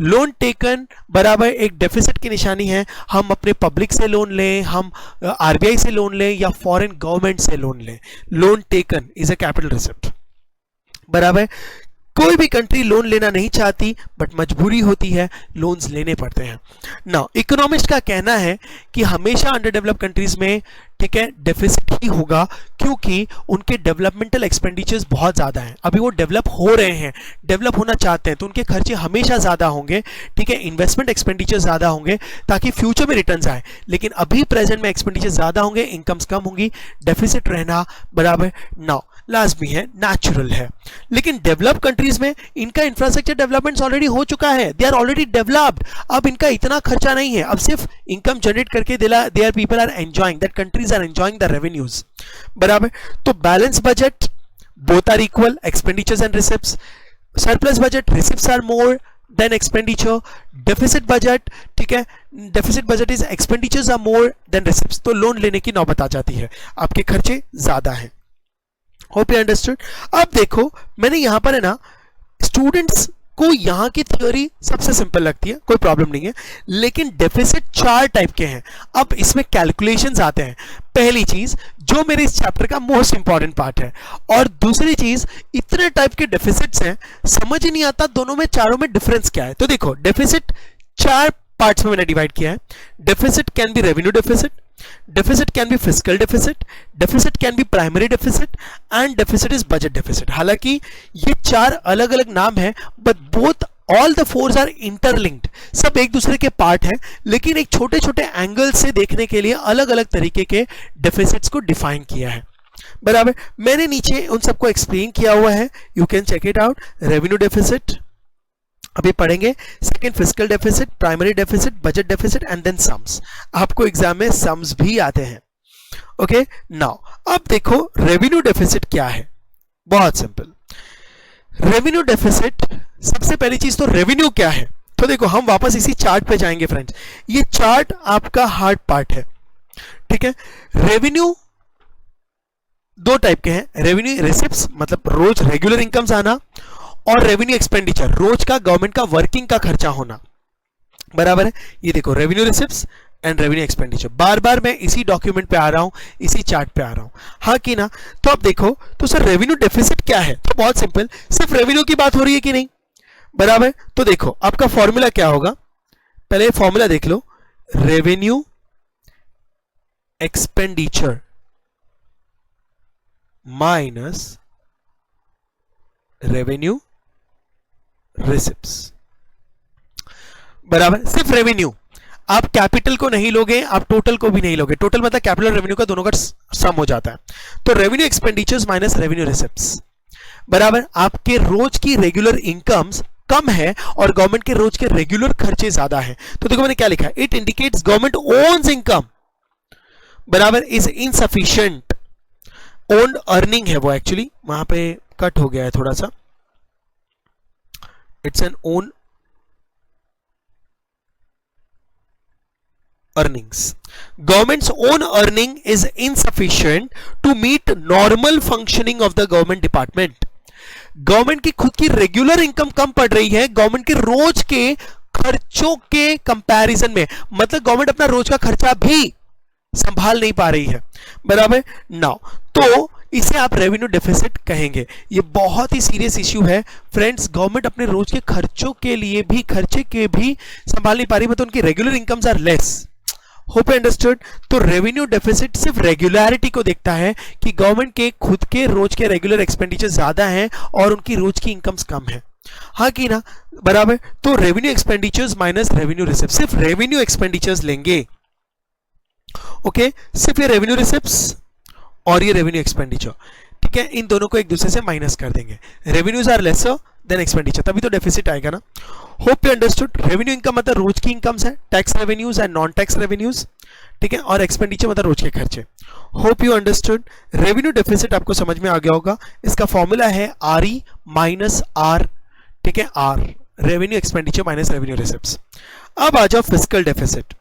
लोन टेकन बराबर एक डेफिसिट की निशानी है। हम अपने पब्लिक से लोन लें, हम आरबीआई से लोन लें या फॉरेन गवर्नमेंट से लोन लें, loan taken is a capital receipt बराबर। कोई भी कंट्री लोन लेना नहीं चाहती बट मजबूरी होती है, लोन्स लेने पड़ते हैं। नाउ इकोनॉमिस्ट का कहना है कि हमेशा अंडर डेवलप कंट्रीज में, ठीक है, डेफिसिट ही होगा क्योंकि उनके डेवलपमेंटल एक्सपेंडिचर्स बहुत ज्यादा हैं। अभी वो डेवलप हो रहे हैं, डेवलप होना चाहते हैं, तो उनके खर्चे हमेशा ज्यादा होंगे, ठीक है, इन्वेस्टमेंट एक्सपेंडिचर ज्यादा होंगे ताकि फ्यूचर में रिटर्न्स आए। लेकिन अभी प्रेजेंट में एक्सपेंडिचर ज्यादा होंगे, इनकम्स कम होंगी, डेफिसिट रहना बराबर नाउ लाजमी है, नेचुरल है। लेकिन डेवलप कंट्रीज में इनका इंफ्रास्ट्रक्चर डेवलपमेंट ऑलरेडी हो चुका है, दे आर ऑलरेडी डेवलप्ड। अब इनका इतना खर्चा नहीं है, अब सिर्फ इनकम जनरेट करके they are people are enjoying, that countries are enjoying the revenues बराबर। तो balance budget both are equal, expenditures and receipts. Surplus budget receipts are more than expenditure. Deficit budget, ठीक है, deficit budget is expenditures are more than receipts, तो loan लेने की नौबत आ जाती है, आपके खर्चे ज्यादा हैं। Hope you understood. अब देखो मैंने यहां पर है ना, स्टूडेंट्स को यहां की थ्योरी सबसे सिंपल लगती है, कोई प्रॉब्लम नहीं है, लेकिन डेफिसिट 4 टाइप के हैं। अब इसमें कैलकुलेशंस आते हैं। पहली चीज जो मेरे इस चैप्टर का मोस्ट इंपॉर्टेंट पार्ट है, और दूसरी चीज इतने टाइप के डेफिसिट्स हैं, समझ ही नहीं आता दोनों में, चारों में डिफरेंस क्या है। तो देखो डेफिसिट 4 पार्ट्स में मैंने डिवाइड किया है। Deficit can be revenue deficit, deficit can be fiscal deficit can be primary deficit and deficit is budget deficit। हालांकि ये 4 अलग अलग नाम है but both all the 4 are interlinked, सब एक दूसरे के पार्ट हैं, लेकिन एक छोटे छोटे एंगल से देखने के लिए अलग अलग तरीके के डेफिसिट्स को डिफाइन किया है बराबर। मैंने नीचे उन सबको एक्सप्लेन किया हुआ है, you can check it out. Revenue deficit अभी पढ़ेंगे, second fiscal deficit, primary deficit, budget deficit and then sums. आपको एग्जाम में सम्स भी आते हैं, ओके। नाउ अब देखो रेवेन्यू डेफिसिट क्या है, बहुत सिंपल। रेवेन्यू डेफिसिट, सबसे पहली चीज तो रेवेन्यू क्या है, तो देखो हम वापस इसी चार्ट पे जाएंगे फ्रेंड्स। ये चार्ट आपका हार्ड पार्ट है, ठीक है। रेवेन्यू 2 टाइप के हैं, रेवेन्यू रिसिप्ट्स मतलब रोज रेगुलर इनकम्स आना, और रेवेन्यू एक्सपेंडिचर रोज का गवर्नमेंट का वर्किंग का खर्चा होना बराबर है। ये देखो revenue receipts and revenue expenditure, बार बार मैं इसी डॉक्यूमेंट पे आ रहा हूं, इसी चार्ट पे आ रहा हूं, हाँ कि ना। तो अब देखो तो सर रेवेन्यू डेफिसिट क्या है, तो बहुत सिंपल, सिर्फ रेवेन्यू की बात हो रही है कि नहीं बराबर। तो देखो आपका फॉर्मूला क्या होगा, पहले फॉर्मूला देख लो, revenue expenditure minus revenue receipts बराबर। सिर्फ रेवेन्यू, आप कैपिटल को नहीं लोगे, आप टोटल को भी नहीं लोगे। टोटल मतलब कैपिटल रेवेन्यू का दोनों का सम हो जाता है। तो revenue expenditures minus revenue receipts बराबर, आपके रोज की रेगुलर इनकम्स कम है और गवर्नमेंट के रोज के रेगुलर खर्चे ज्यादा है। तो देखो मैंने क्या लिखा है, it indicates government owns income बराबर इज इनसफिशिएंट। ओन्ड अर्निंग है वो, एक्चुअली वहां पे कट हो गया है थोड़ा सा, it's N one earnings. Government's own earning is insufficient to meet normal functioning of the government department. Government की खुद की रेगुलर इनकम कम पड़ रही है गवर्नमेंट के रोज के खर्चों के कंपैरिजन में, मतलब गवर्नमेंट अपना रोज का खर्चा भी संभाल नहीं पा रही है बराबर। नाउ तो इसे आप रेवेन्यू डेफिसिट कहेंगे। ये बहुत ही सीरियस इश्यू है फ्रेंड्स, गवर्नमेंट अपने रोज के खर्चों के लिए भी खर्चे के भी संभाल नहीं पा रही, मतलब उनकी regular incomes are less. Hope understood. तो रेवेन्यू डेफिसिट सिर्फ रेगुलरिटी को देखता है कि गवर्नमेंट के खुद के रोज के रेगुलर एक्सपेंडिचर ज्यादा हैं और उनकी रोज की इनकम्स कम है, हाँ कि ना बराबर। तो revenue expenditures minus revenue receipt, सिर्फ रेवेन्यू एक्सपेंडिचर्स लेंगे, ओके, सिर्फ ये रेवेन्यू रिसिप्ट्स और ये रेवेन्यू एक्सपेंडिचर, ठीक है, इन दोनों को एक दूसरे से माइनस कर देंगे। Revenues are lesser than expenditure, तभी तो डेफिसिट आएगा ना। Hope you understood. Revenue income मतलब रोज की इनकम्स है, tax revenues and non tax revenues, ठीक है, और एक्सपेंडिचर मतलब रोज के खर्चे। Hope you understood. Revenue deficit आपको समझ में आ गया होगा, इसका फॉर्मूला है RE माइनस R, ठीक है, R revenue expenditure minus revenue receipts. अब आ जाओ fiscal deficit.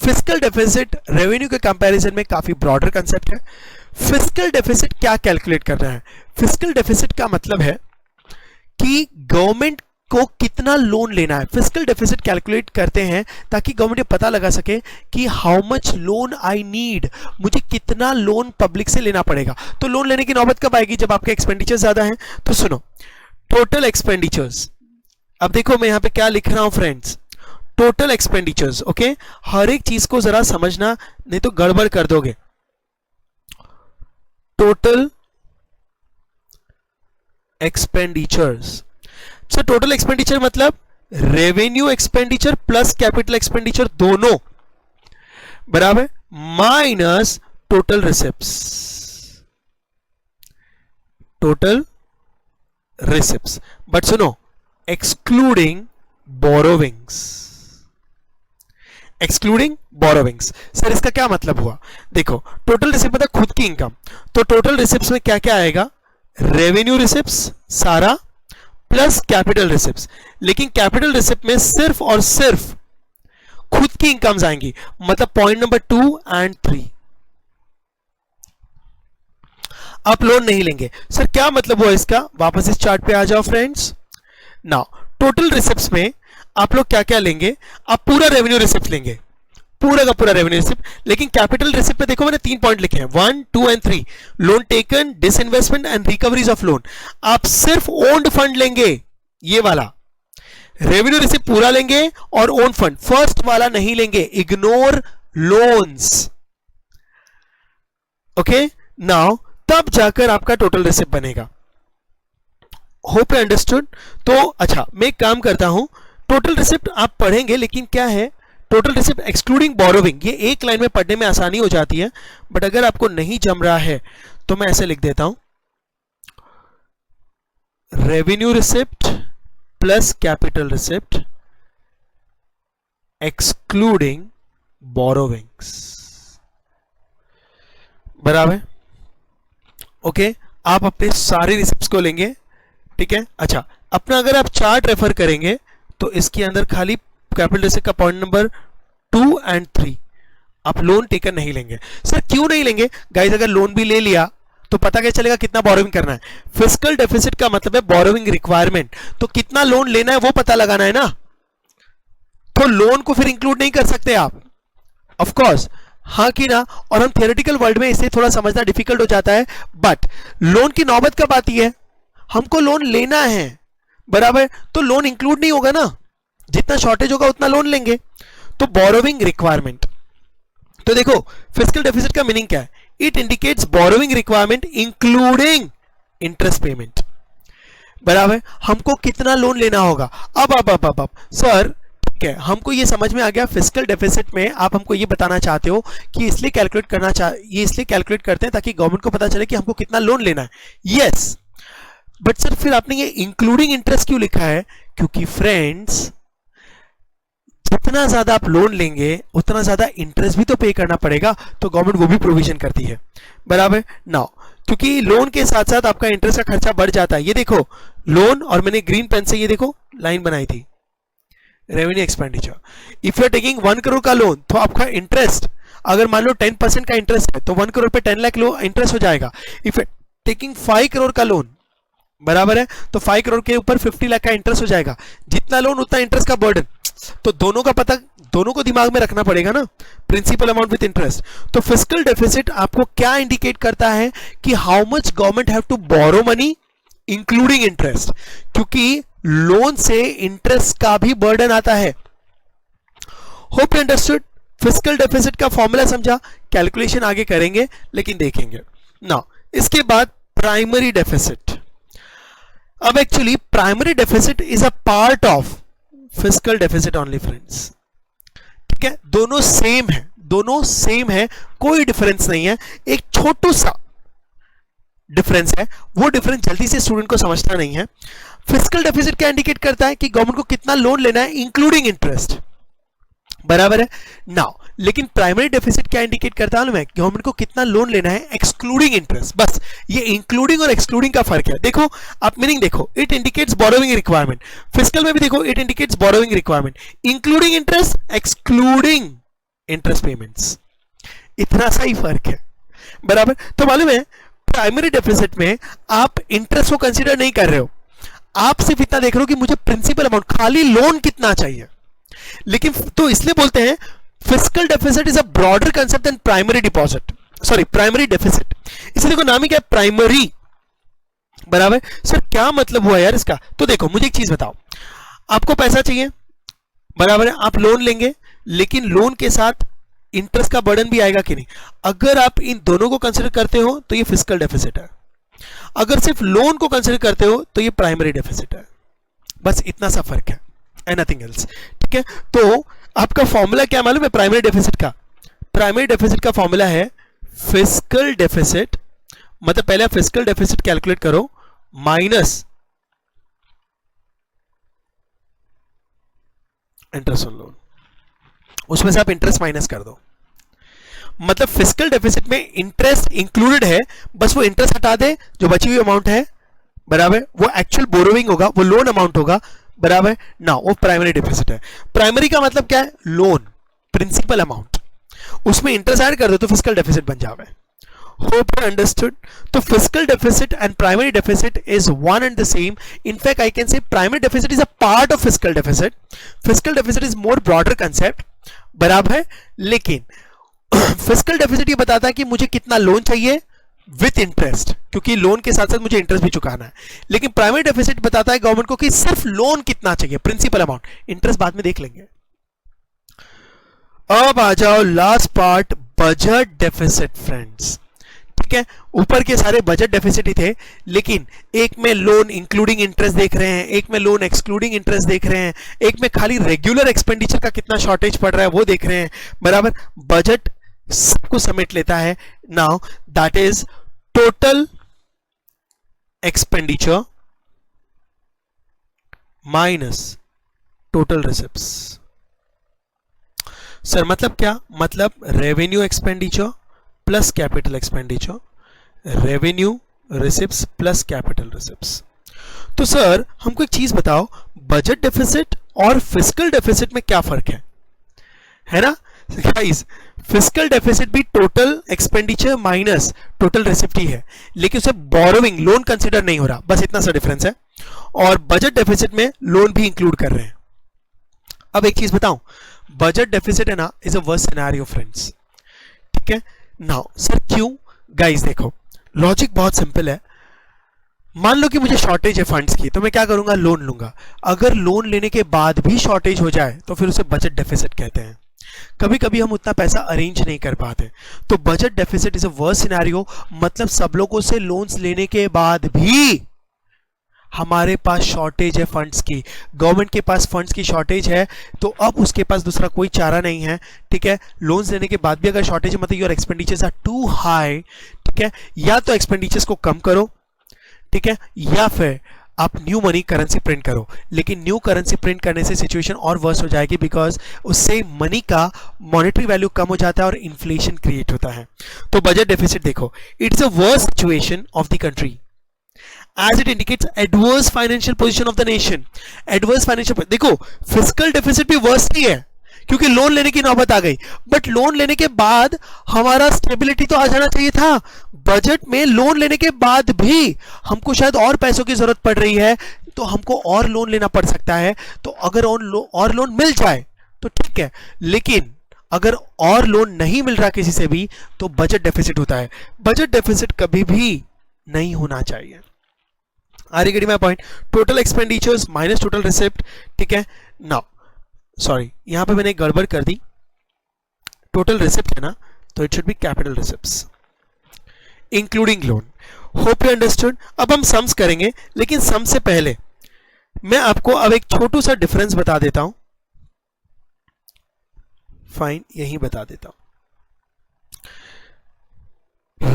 Fiscal deficit revenue के कंपैरिजन में काफी ब्रॉडर कंसेप्ट है। फिस्कल डेफिसिट क्या कैलकुलेट कर रहा है? फिस्कल डेफिसिट का मतलब है कि गवर्नमेंट को कितना लोन लेना है। फिस्कल डेफिसिट कैलकुलेट करते हैं ताकि गवर्नमेंट ये पता लगा सके कि how much loan I need, मुझे कितना लोन पब्लिक से लेना पड़ेगा। तो लोन लेने की नौबत कब आएगी? जब आपके एक्सपेंडिचर ज्यादा हैं। तो सुनो, टोटल एक्सपेंडिचर्स, अब देखो मैं यहां पे क्या लिख रहा हूं फ्रेंड्स, टोटल एक्सपेंडिचर्स, ओके, हर एक चीज को जरा समझना नहीं तो गड़बड़ कर दोगे। Total expenditures, sir total expenditure मतलब revenue expenditure plus capital expenditure दोनों बराबर minus total receipts, total receipts, but सुनो excluding borrowings, excluding borrowings. Sir इसका क्या मतलब हुआ? देखो टोटल रिसिप्ट मतलब खुद की इनकम, तो टोटल रिसिप्ट्स में क्या क्या आएगा? रेवेन्यू रिसिप्ट्स सारा प्लस कैपिटल रिसिप्ट्स, लेकिन कैपिटल रिसिप्ट में सिर्फ और सिर्फ खुद की इनकम्स आएंगी, मतलब पॉइंट नंबर 2 एंड 3। आप लोन नहीं लेंगे। सर क्या मतलब हुआ इसका? वापस इस चार्ट पे आ जाओ फ्रेंड्स। नाउ टोटल रिसिप्ट्स में आप लोग क्या क्या लेंगे? आप पूरा रेवेन्यू रिसिप्ट लेंगे, पूरा का पूरा रेवेन्यू रिसिप्ट, लेकिन कैपिटल रिसिप्ट पे देखो मैंने 3 पॉइंट लिखे हैं, 1, 2 and 3, loan taken, disinvestment and recoveries of loan. आप सिर्फ ओन्ड फंड लेंगे, ये वाला रेवेन्यू रिसिप्ट पूरा लेंगे और ओन फंड, फर्स्ट वाला नहीं लेंगे, इग्नोर लोन्स, ओके। नाउ तब जाकर आपका टोटल रिसिप्ट बनेगा। Hope you understood. तो अच्छा मैं एक काम करता हूं, टोटल रिसिप्ट आप पढ़ेंगे, लेकिन क्या है टोटल रिसिप्ट एक्सक्लूडिंग बोरोविंग, ये एक लाइन में पढ़ने में आसानी हो जाती है, बट अगर आपको नहीं जम रहा है तो मैं ऐसे लिख देता हूं, revenue receipt plus capital receipt excluding borrowings बराबर, ओके। आप अपने सारे रिसिप्ट्स को लेंगे, ठीक है। अच्छा अपना अगर आप चार्ट रेफर करेंगे तो इसके अंदर खाली कैपिटल रिसिप्ट का पॉइंट नंबर 2 एंड 3, आप लोन टेकन नहीं लेंगे। सर क्यों नहीं लेंगे? गाइस अगर लोन भी ले लिया तो पता कैसे चलेगा कितना बोरोविंग करना है? फिस्कल डेफिसिट का मतलब है बोरोविंग रिक्वायरमेंट, तो कितना लोन लेना है वो पता लगाना है ना, तो लोन को फिर इंक्लूड नहीं कर सकते आप, ऑफ कोर्स, हाँ कि ना। और हम थियोरेटिकल वर्ल्ड में इसे थोड़ा समझना डिफिकल्ट हो जाता है, बट लोन की नौबत कब आती है? हमको लोन लेना है बराबर, तो लोन इंक्लूड नहीं होगा ना, जितना शॉर्टेज होगा उतना लोन लेंगे, तो बोरोविंग रिक्वायरमेंट। तो देखो फिस्कल डेफिसिट का मीनिंग क्या है? It indicates borrowing requirement including interest payment बराबर, हमको कितना लोन लेना होगा। अब सर ठीक है, हमको ये समझ में आ गया, फिस्कल डेफिसिट में आप हमको ये बताना चाहते हो कि इसलिए कैलकुलेट करते हैं ताकि गवर्नमेंट को पता चले कि हमको कितना लोन लेना है। यस, बट सर फिर आपने ये इंक्लूडिंग इंटरेस्ट क्यों लिखा है? क्योंकि फ्रेंड्स जितना ज्यादा आप लोन लेंगे उतना ज्यादा इंटरेस्ट भी तो पे करना पड़ेगा, तो गवर्नमेंट वो भी प्रोविजन करती है, बराबर ना। क्योंकि लोन के साथ साथ आपका इंटरेस्ट का खर्चा बढ़ जाता है। ये देखो लोन, और मैंने ग्रीन पेन से ये देखो लाइन बनाई थी, revenue expenditure. If you are taking 1 crore का लोन तो आपका इंटरेस्ट अगर मान लो 10% का इंटरेस्ट है तो 1 करोड़ पे 10 लाख इंटरेस्ट हो जाएगा। इफ यू टेकिंग 5 करोड़ का लोन, बराबर है, तो 5 करोड़ के ऊपर 50 लाख का इंटरेस्ट हो जाएगा। जितना लोन उतना इंटरेस्ट का बर्डन, तो दोनों का पता, दोनों को दिमाग में रखना पड़ेगा ना, प्रिंसिपल अमाउंट विद इंटरेस्ट। तो फिस्कल डेफिसिट आपको क्या इंडिकेट करता है कि how much government have to borrow money including interest, क्योंकि लोन से इंटरेस्ट का भी बर्डन आता है। Hope you understood. Fiscal deficit का फॉर्मूला समझा, कैलकुलेशन आगे करेंगे लेकिन देखेंगे ना। इसके बाद प्राइमरी डेफिसिट। अब actually primary deficit is a part of fiscal deficit only friends, ठीक है। दोनों सेम है, दोनों सेम है, कोई डिफरेंस नहीं है। एक छोटू सा डिफरेंस है, वो डिफरेंस जल्दी से स्टूडेंट को समझना नहीं है। फिस्कल डेफिसिट क्या इंडिकेट करता है कि गवर्नमेंट को कितना लोन लेना है इंक्लूडिंग इंटरेस्ट, बराबर है नाउ। लेकिन प्राइमरी डेफिसिट क्या इंडिकेट करता है, गवर्नमेंट को कितना लोन लेना है एक्सक्लूडिंग इंटरेस्ट। बस ये इंक्लूडिंग और एक्सक्लूडिंग का फर्क है। देखो आप मीनिंग देखो, it indicates borrowing requirement. Fiscal में भी देखो it indicates borrowing requirement, including interest, excluding interest payments, इतना सा ही फर्क है, बराबर। तो मालूम है प्राइमरी डेफिसिट में आप इंटरेस्ट को कंसीडर नहीं कर रहे हो, आप सिर्फ इतना देख रहे हो कि मुझे प्रिंसिपल अमाउंट, खाली लोन कितना चाहिए। लेकिन तो इसलिए बोलते हैं fiscal deficit is a broader concept than primary deposit, sorry primary deficit. इसलिए देखो नाम ही क्या है, प्राइमरी, बराबर। सर क्या मतलब हुआ यार इसका? तो देखो मुझे एक चीज बताओ, आपको पैसा चाहिए, बराबर है, आप लोन लेंगे, लेकिन लोन के साथ इंटरेस्ट का बर्डन भी आएगा कि नहीं? अगर आप इन दोनों को कंसिडर करते हो तो ये फिस्कल डेफिसिट है, अगर सिर्फ लोन को कंसिडर करते हो तो ये प्राइमरी डेफिसिट है। बस इतना सा फर्क है एंड नथिंग एल्स, ठीक है। तो आपका फॉर्मूला क्या मालूम है प्राइमरी डेफिसिट का? प्राइमरी डेफिसिट का फॉर्मूला है फिस्कल डेफिसिट, मतलब पहले आप फिस्कल डेफिसिट कैलकुलेट करो माइनस इंटरेस्ट ऑन लोन, उसमें से आप इंटरेस्ट माइनस कर दो। मतलब फिस्कल डेफिसिट में इंटरेस्ट इंक्लूडेड है, बस वो इंटरेस्ट हटा दे, जो बची हुई अमाउंट है, बराबर, वो एक्चुअल बोरोइंग होगा, वो लोन अमाउंट होगा, बराबर ना, वो प्राइमरी डेफिसिट है। प्राइमरी का मतलब क्या है? लोन, प्रिंसिपल अमाउंट, उसमें इंटरेस्ट ऐड कर दो तो फिस्कल डेफिसिट बन जावे। Hope you understood. तो fiscal deficit and primary deficit is one and the same. In fact I can say primary deficit is a part of fiscal deficit, fiscal deficit is more broader concept, बराबर है। लेकिन fiscal deficit ये बताता है कि मुझे कितना लोन चाहिए विथ इंटरेस्ट, क्योंकि लोन के साथ साथ मुझे इंटरेस्ट भी चुकाना है। लेकिन प्राइमरी डेफिसिट बताता है गवर्नमेंट को कि सिर्फ लोन कितना चाहिए, प्रिंसिपल अमाउंट, इंटरेस्ट बाद में देख लेंगे। अब आ जाओ last part, budget deficit friends, ठीक है। ऊपर के सारे बजट डेफिसिट ही थे, लेकिन एक में लोन इंक्लूडिंग इंटरेस्ट देख रहे हैं, एक में लोन एक्सक्लूडिंग इंटरेस्ट देख रहे हैं, एक में खाली रेगुलर एक्सपेंडिचर का कितना शॉर्टेज पड़ रहा है वो देख रहे हैं, बराबर। बजट सबको समेट लेता है। Now that is total expenditure minus total receipts. Sir मतलब क्या? मतलब revenue expenditure plus capital expenditure, revenue receipts plus capital receipts. तो सर हमको एक चीज बताओ, बजट डेफिसिट और फिस्कल डेफिसिट में क्या फर्क है ना गाइस? फिस्कल डेफिसिट भी total expenditure minus total receipt ही है, लेकिन उसे बोरोइंग, लोन कंसीडर नहीं हो रहा, बस इतना सा डिफरेंस है। और बजट डेफिसिट में लोन भी इंक्लूड कर रहे हैं। अब एक चीज बताऊं, बजट डेफिसिट है ना is a worst scenario friends, ठीक है। नाउ सर क्यों? गाइस देखो लॉजिक बहुत सिंपल है। मान लो कि मुझे शॉर्टेज है फंड्स की, तो मैं क्या करूंगा? लोन लूंगा। अगर लोन लेने के बाद भी शॉर्टेज हो जाए तो फिर उसे बजट डेफिसिट कहते हैं। कभी कभी हम उतना पैसा अरेंज नहीं कर पाते, तो budget deficit is a worst scenario. मतलब सब लोगों से लोन्स लेने के बाद भी हमारे पास शॉर्टेज है फंड्स की, गवर्नमेंट के पास फंड्स की शॉर्टेज है, तो अब उसके पास दूसरा कोई चारा नहीं है, ठीक है। लोन्स लेने के बाद भी अगर शॉर्टेज है, मतलब your expenditures are too high, ठीक है। या तो एक्सपेंडिचर्स को कम करो, ठीक है, या फिर आप न्यू मनी करेंसी प्रिंट करो। लेकिन न्यू करेंसी प्रिंट करने से सिचुएशन और वर्स हो जाएगी, बिकॉज उससे मनी का मॉनेटरी वैल्यू कम हो जाता है और इन्फ्लेशन क्रिएट होता है। तो बजट डेफिसिट देखो, it's a worst situation of the country as it indicates adverse financial position of the nation। adverse financial, देखो फिस्कल डेफिसिट भी वर्स्ट ही है क्योंकि लोन लेने की नौबत आ गई, बट लोन लेने के बाद हमारा स्टेबिलिटी तो आ जाना चाहिए था। बजट में लोन लेने के बाद भी हमको शायद और पैसों की जरूरत पड़ रही है, तो हमको और लोन लेना पड़ सकता है। तो अगर और लोन मिल जाए तो ठीक है, लेकिन अगर और लोन नहीं मिल रहा किसी से भी तो बजट डेफिसिट होता है। बजट डेफिसिट कभी भी नहीं होना चाहिए। Are you getting my point? Total expenditures minus total receipt, ठीक है। नाउ सॉरी, यहां पे मैंने गड़बड़ कर दी, टोटल रिसिप्ट है ना, तो it should be capital receipts including loan. Hope you understood. अब हम सम्स करेंगे, लेकिन सम से पहले मैं आपको अब एक छोटू सा डिफरेंस बता देता हूं। फाइन, यही बता देता हूं।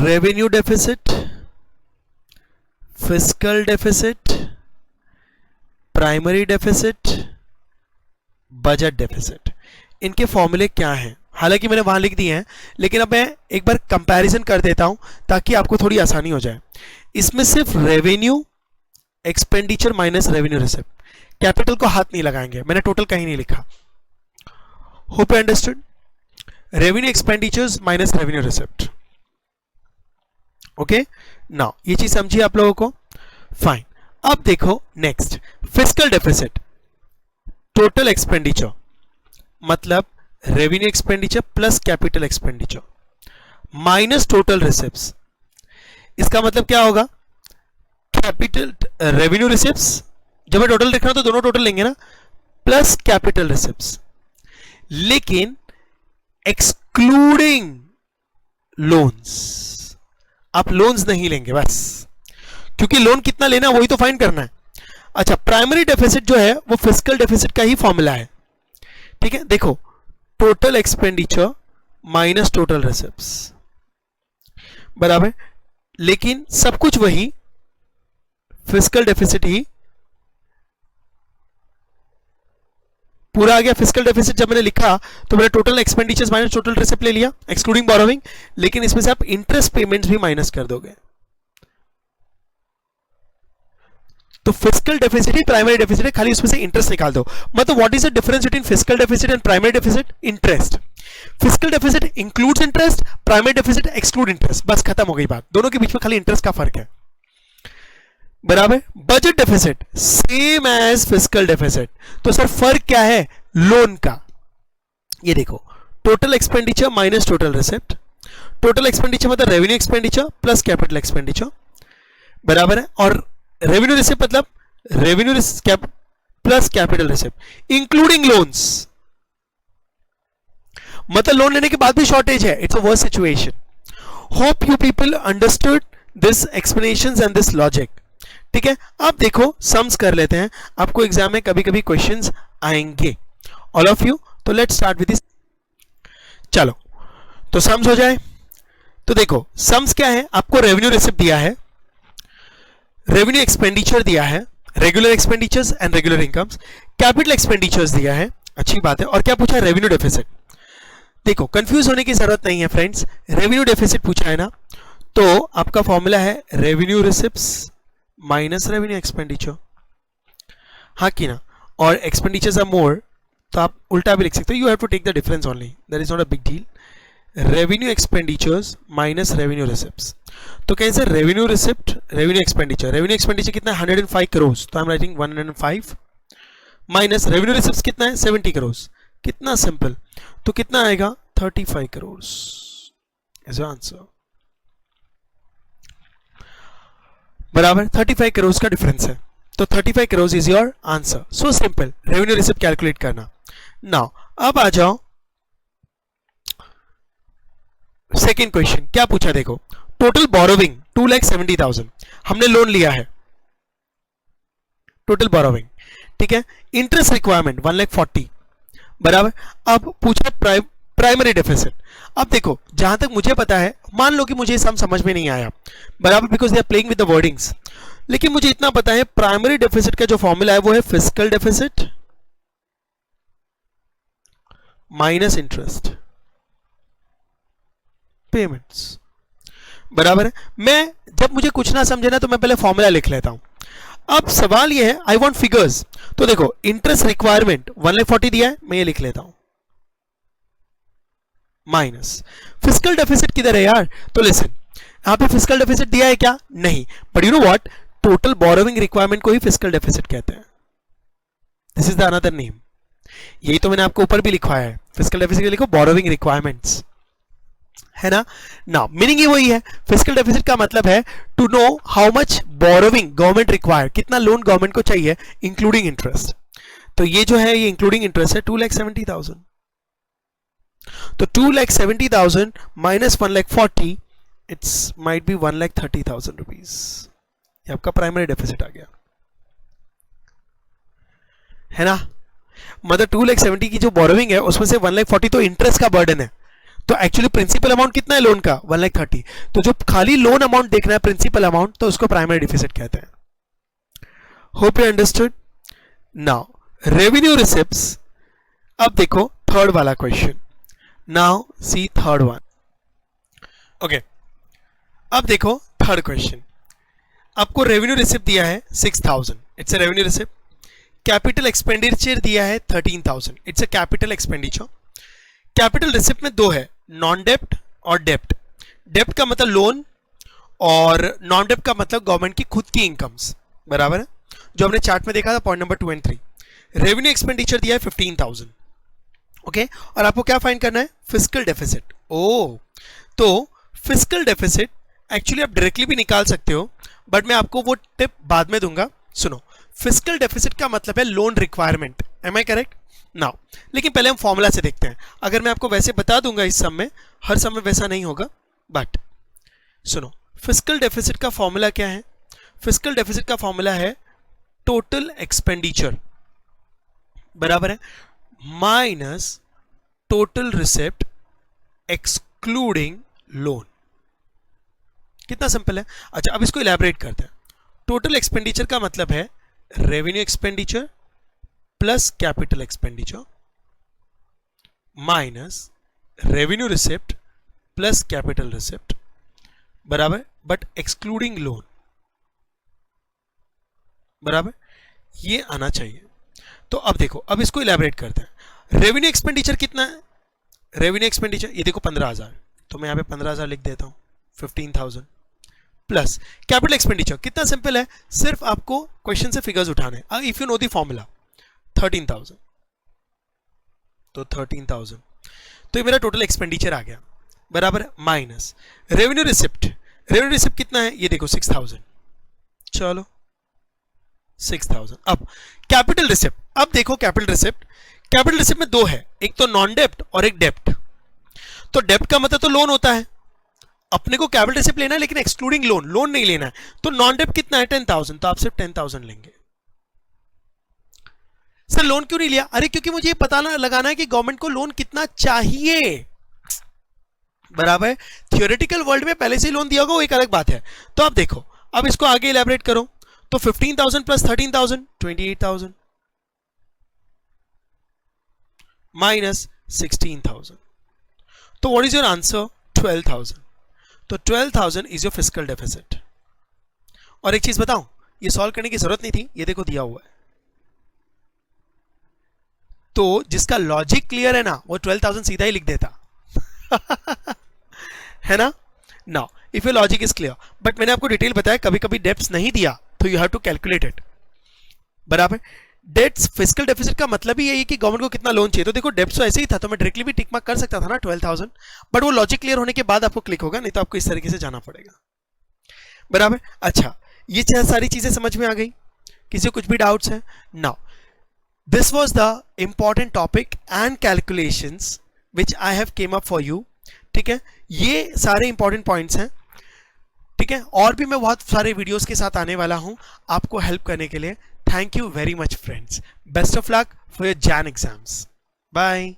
Revenue deficit, fiscal deficit, primary deficit, budget deficit, इनके फॉर्मूले क्या हैं? हालांकि मैंने वहां लिख दिए हैं, लेकिन अब मैं एक बार कंपैरिजन कर देता हूं ताकि आपको थोड़ी आसानी हो जाए। इसमें सिर्फ revenue expenditure minus revenue receipt, capital को हाथ नहीं लगाएंगे, मैंने टोटल कहीं नहीं लिखा। Hope you understood. Revenue expenditures minus revenue receipt, okay. Now ये चीज समझिए आप लोगों को, फाइन। अब देखो next, fiscal deficit, total expenditure मतलब revenue expenditure plus capital expenditure minus total receipts. इसका मतलब क्या होगा? कैपिटल रेवेन्यू रिसिप्ट्स, जब मैं टोटल लिख रहा हूं तो दोनों टोटल लेंगे ना, प्लस कैपिटल रिसिप्ट्स, लेकिन एक्सक्लूडिंग लोन्स। आप लोन्स नहीं लेंगे बस, क्योंकि लोन कितना लेना है वही तो फाइंड करना है। अच्छा, प्राइमरी डेफिसिट जो है वो फिस्कल डेफिसिट का ही फॉर्मूला है, ठीक है। देखो, total expenditure minus total receipts बराबर, लेकिन सब कुछ वही, फिस्कल डेफिसिट ही पूरा आ गया। फिस्कल डेफिसिट जब मैंने लिखा तो मैंने total expenditures minus total receipt ले लिया एक्सक्लूडिंग बोरोविंग, लेकिन इसमें से आप इंटरेस्ट पेमेंट्स भी माइनस कर दोगे। तो फिस्कल डेफिसिट ही प्राइमरी डेफिसिट है, खाली उसमें से इंटरेस्ट निकाल दो। मतलब what is the difference between fiscal deficit and primary deficit? Interest. Fiscal deficit includes interest, primary deficit exclude interest, बस खत्म हो गई बात। दोनों के बीच में खाली इंटरेस्ट का फर्क है, बराबर। Budget deficit same as fiscal deficit, तो सर फर्क क्या है? लोन का। ये देखो, total expenditure minus total receipt, total expenditure मतलब revenue expenditure plus capital expenditure, बराबर है। और रेवेन्यू रिसिप्ट मतलब revenue plus capital receipt including loans, मतलब लोन लेने के बाद भी शॉर्टेज है। It's a worst situation. Hope you people understood this explanations and this logic, ठीक है। अब देखो सम्स कर लेते हैं, आपको एग्जाम में कभी कभी क्वेश्चंस आएंगे, ऑल ऑफ यू। तो लेट्स स्टार्ट विद दिस। चलो तो सम्स हो जाए। तो देखो सम्स क्या है, आपको रेवेन्यू रिसिप्ट दिया है, रेवेन्यू एक्सपेंडिचर दिया है, regular expenditures and regular incomes, capital expenditures दिया है, अच्छी बात है। और क्या पूछा? Revenue deficit. देखो कंफ्यूज होने की जरूरत नहीं है फ्रेंड्स, रेवेन्यू डेफिसिट पूछा है ना, तो आपका फॉर्मूला है revenue receipts minus revenue expenditure, हाँ कि ना। और एक्सपेंडिचर्स आर मोर, तो आप उल्टा भी लिख सकते हो, you have to take the difference only, that is not a big deal. Revenue expenditures minus revenue receipts, तो कैसे? Revenue receipt revenue expenditure, revenue expenditure कितना है? 105 करोड़, तो I am writing 105 minus revenue receipts कितना है? 70 करोड़। कितना सिंपल, तो कितना आएगा? 35 करोड़ इज आंसर, बराबर। 35 करोड़ का डिफरेंस है, तो 35 crore is your answer. So simple, revenue receipt calculate करना। नाउ अब आ जाओ सेकेंड क्वेश्चन, क्या पूछा? देखो, टोटल बोरोविंग 2,70,000, हमने लोन लिया है, टोटल बोरोविंग, ठीक है। इंटरेस्ट रिक्वायरमेंट 1,40,000, बराबर। अब पूछा प्राइमरी डेफिसिट। अब देखो जहां तक मुझे पता है, मान लो कि मुझे सम समझ में नहीं आया, बराबर, because they are playing with the wordings, लेकिन मुझे इतना पता है प्राइमरी डेफिसिट का जो फॉर्मूला है वो है fiscal deficit minus interest payments, बराबर है। मैं जब मुझे कुछ ना समझे ना तो मैं पहले फॉर्मूला लिख लेता हूं। अब सवाल ये है, आई वांट फिगर्स, तो देखो इंटरेस्ट रिक्वायरमेंट 1,40,000 दिया है, मैं ये लिख लेता हूं माइनस फिस्कल डेफिसिट किधर है यार, तो लिसन यहां पे फिस्कल डेफिसिट दिया है क्या, नहीं, but you know what, total borrowing requirement को ही फिस्कल डेफिसिट कहते हैं, this is the another name. यही तो मैंने आपको ऊपर भी लिखवाया है, फिस्कल डेफिसिट लिखो बोरोइंग रिक्वायरमेंट्स, है ना। नाउ मीनिंग ही वही है, फिस्कल डेफिसिट का मतलब है to know how much borrowing government require, कितना लोन गवर्नमेंट को चाहिए इंक्लूडिंग इंटरेस्ट। तो ये जो है ये इंक्लूडिंग इंटरेस्ट है 2,70,000, तो 2,70,000 minus 1,40,000 it's might be 1,30,000 rupees, ये आपका प्राइमरी डेफिसिट आ गया, है ना। मतलब 2,70,000 की जो बोरोइंग है उसमें से 1,40,000 तो इंटरेस्ट का बर्डन है, तो एक्चुअली प्रिंसिपल अमाउंट कितना है लोन का 1,30,000, तो जो खाली लोन अमाउंट देखना है प्रिंसिपल अमाउंट, तो उसको प्राइमरी डेफिसिट कहते हैं। Hope you understood. Now revenue receipts, अब देखो थर्ड वाला question, now see third one. Okay, अब देखो थर्ड क्वेश्चन, आपको रेवेन्यू रिसिप्ट दिया है 6,000, it's a revenue receipt. Capital expenditure दिया है 13,000, it's a capital expenditure. Capital receipt में दो है, नॉन डेप्ट और डेप्ट। डेप्ट का मतलब लोन और नॉन डेप्ट का मतलब गवर्नमेंट की खुद की इनकम्स, बराबर है, जो हमने चार्ट में देखा था पॉइंट नंबर 2 और 3। रेवेन्यू एक्सपेंडिचर दिया है 15,000, ओके, और आपको क्या फाइंड करना है, फिस्कल डेफिसिट। ओ, तो फिस्कल डेफिसिट एक्चुअली आप डायरेक्टली भी निकाल सकते हो, बट मैं आपको वो टिप बाद में दूंगा। सुनो, फिस्कल डेफिसिट का मतलब है loan requirement, am I correct now. लेकिन पहले हम फॉर्मूला से देखते हैं, अगर मैं आपको वैसे बता दूंगा इस सम में, हर सम में वैसा नहीं होगा, बट सुनो, फिस्कल डेफिसिट का फॉर्मूला क्या है, फिस्कल डेफिसिट का फॉर्मूला है टोटल एक्सपेंडिचर, बराबर है, minus total receipt excluding loan. कितना सिंपल है। अच्छा, अब इसको इलैबोरेट करते हैं। टोटल एक्सपेंडिचर का मतलब है revenue expenditure plus capital expenditure minus revenue receipt plus capital receipt, बराबर, बट एक्सक्लूडिंग लोन, बराबर, ये आना चाहिए। तो अब देखो, अब इसको इलैबोरेट करते हैं। रेवेन्यू एक्सपेंडिचर कितना है, रेवेन्यू एक्सपेंडिचर ये देखो 15,000, तो मैं यहां पे 15,000 लिख देता हूं, 15,000 प्लस कैपिटल एक्सपेंडिचर, कितना सिंपल है, सिर्फ आपको क्वेश्चन से फिगर्स उठाने, if you know the formula 13,000, तो 13,000, तो ये मेरा टोटल एक्सपेंडिचर आ गया, बराबर, minus revenue receipt. Revenue receipt कितना है, ये देखो 6,000, चलो 6,000। अब कैपिटल रिसिप्ट, अब देखो कैपिटल रिसिप्ट, कैपिटल रिसिप्ट में दो है, एक तो नॉन डेप्ट और एक डेप्ट। तो डेप्ट का मतलब तो लोन होता है, अपने को कैपिटल रिसिप्ट लेना है लेकिन एक्सक्लूडिंग लोन, लोन नहीं लेना है, तो नॉन डेप्ट कितना है 10,000, तो आप सिर्फ 10,000 लेंगे। सर लोन क्यों नहीं लिया, अरे क्योंकि मुझे ये पता लगाना है कि गवर्नमेंट को लोन कितना चाहिए, बराबर। थियोरेटिकल वर्ल्ड में पहले से लोन दिया होगा वो एक अलग बात है। तो अब देखो, अब इसको आगे इलैबोरेट करो, तो 15,000 प्लस 13,000 28,000 माइनस 16,000, तो व्हाट इज योर आंसर, 12,000। तो 12,000 इज योर फिस्कल डेफिसिट। और एक चीज बताऊं, ये सॉल्व करने की जरूरत नहीं थी, ये देखो दिया हुआ है, तो जिसका लॉजिक क्लियर है ना वो 12,000 सीधा ही लिख देता है ना। Now if your logic is clear, but मैंने आपको डिटेल बताया, कभी कभी डेप्ट्स नहीं दिया तो you have to calculate it, बराबर। डेट्स फिस्कल डेफिसिट का मतलब ही यही है कि गवर्नमेंट को कितना लोन चाहिए। तो देखो डेप्ट्स तो ऐसे ही था, तो मैं डायरेक्टली भी टिक मार्क कर सकता था ना 12,000, बट वो लॉजिक क्लियर होने के बाद आपको क्लिक होगा, नहीं तो आपको इस तरीके से जाना पड़ेगा, बराबर। अच्छा, ये सारी चीजें समझ में आ गई, किसी को कुछ भी डाउट्स है। Now this was the important topic and calculations which I have came up for you, ठीक है, ये सारे इंपॉर्टेंट पॉइंट्स हैं, ठीक है, और भी मैं बहुत सारे वीडियोस के साथ आने वाला हूं आपको हेल्प करने के लिए। Thank you very much friends, best of luck for your Jain exams, bye.